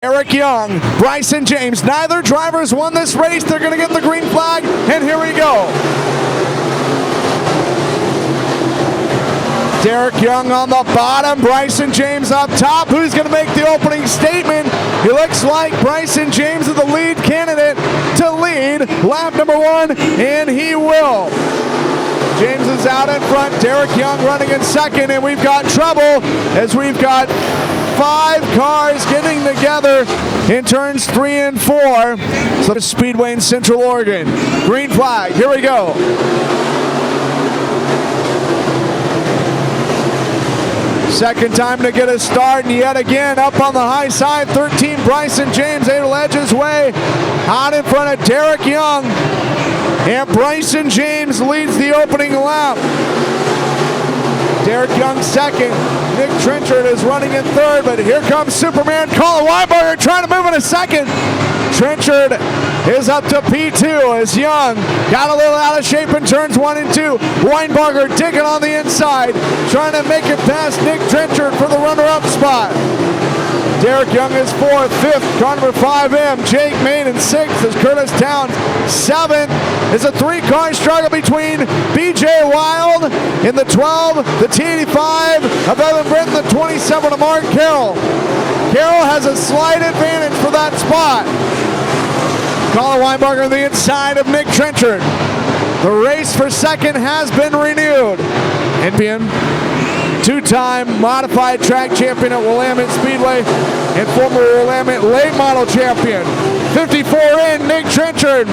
Eric Young, Bryson James, neither drivers won this race. They're going to get the green flag, and here we go. Derek Young on the bottom, Bryson James up top. Who's going to make the opening statement? It looks like Bryson James is the lead candidate to lead lap number one, and he will. James is out in front, Derek Young running in second, and we've got trouble as we've got 5 cars getting together in turns 3 and 4. So the Speedway in Central Oregon. Green flag, here we go. Second time to get a start, and yet again up on the high side, 13 Bryson James able to edge his way out in front of Derek Young. And Bryson James leads the opening lap. Derek Young second. Nick Trenchard is running in third, but here comes Superman Colin Weinberger trying to move in a second. Trenchard is up to P2 as Young got a little out of shape in turns 1 and 2. Weinberger digging on the inside, trying to make it past Nick Trenchard for the runner-up spot. Derek Young is 4th, 5th, car number 5M. Jake Maiden 6th as Curtis Towns 7th. It's a 3-car struggle between BJ Wild in the 12, the T85 of Evan Britton, the 27 of Mark Carroll. Carroll has a slight advantage for that spot. Colin Weinberger on the inside of Nick Trenchard. The race for second has been renewed. NPM, 2-time modified track champion at Willamette Speedway and former Willamette late model champion. 54 in, Nick Trenchard.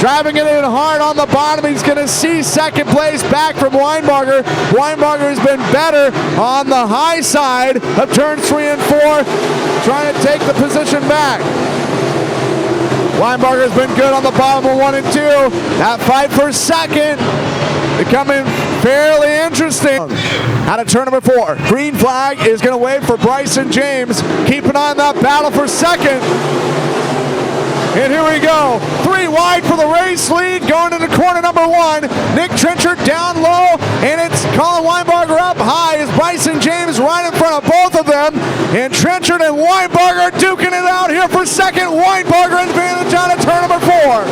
Driving it in hard on the bottom. He's going to see second place back from Weinberger. Weinberger has been better on the high side of turns 3 and 4, trying to take the position back. Weinberger has been good on the bottom of 1 and 2. That fight for second becoming fairly interesting. Out of turn number 4, green flag is going to wait for Bryson James. Keep an eye on that battle for second. And here we go. 3 wide for the race lead going into corner number 1. Nick Trenchard down low, and it's Colin Weinberger up high as Bryson James right in front of both of them. And Trenchard and Weinberger duking it out here for second. Weinberger advantage out of turn number 4.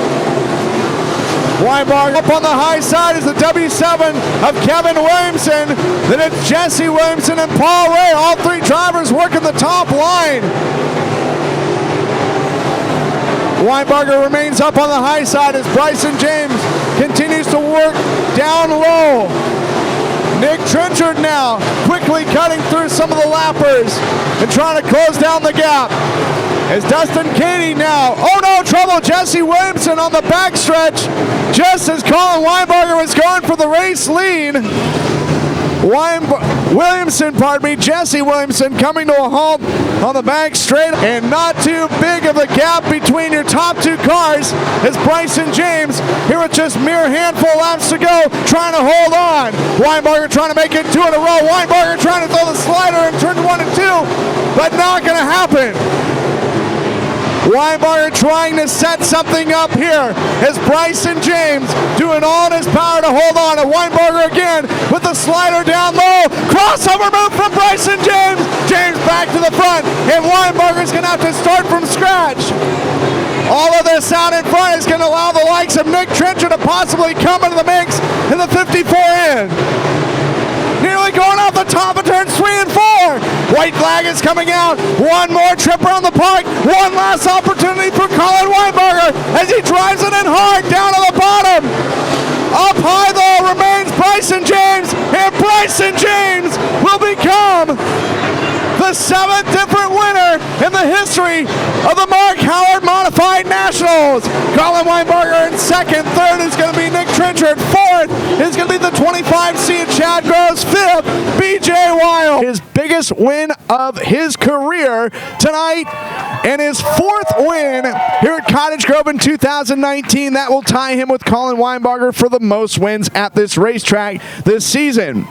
Weinberger up on the high side is the W7 of Kevin Williamson. Then it's Jesse Williamson and Paul Ray. All 3 drivers working the top line. Weinberger remains up on the high side as Bryson James continues to work down low. Nick Trenchard now quickly cutting through some of the lappers and trying to close down the gap. As Dustin Cady now, oh no, trouble, Jesse Williamson on the backstretch, just as Colin Weinberger was going for the race lead. Jesse Williamson coming to a halt on the back straight, and not too big of a gap between your top 2 cars as Bryson James, here with just mere handful of laps to go, trying to hold on. Weinberger trying to make it 2 in a row. Weinberger trying to throw the slider in turn 1 and 2, but not going to happen. Weinberger trying to set something up here as Bryson James doing all in his power to hold on. And Weinberger again with the slider down low. Crossover move from Bryson James. James back to the front, and Weinberger's going to have to start from scratch. All of this out in front is going to allow the likes of Nick Trenchard to possibly come into the mix in the 54 in. Nearly going off the top of turns 3 and 4. White flag is coming out. One more trip around the park. One last opportunity for Colin Weinberger as he drives it in hard down to the bottom. Up high though remains Bryson James, and Bryson James will become the 7th different winner in the history of the Mark Howard Modified Nationals. Colin Weinberger in second. Third is going to be Nick Trenchard. Fourth is going to be the 25C Chad Groves. Fifth, BJ Wild. His biggest win of his career tonight, and his 4th win here at Cottage Grove in 2019. That will tie him with Colin Weinberger for the most wins at this racetrack this season.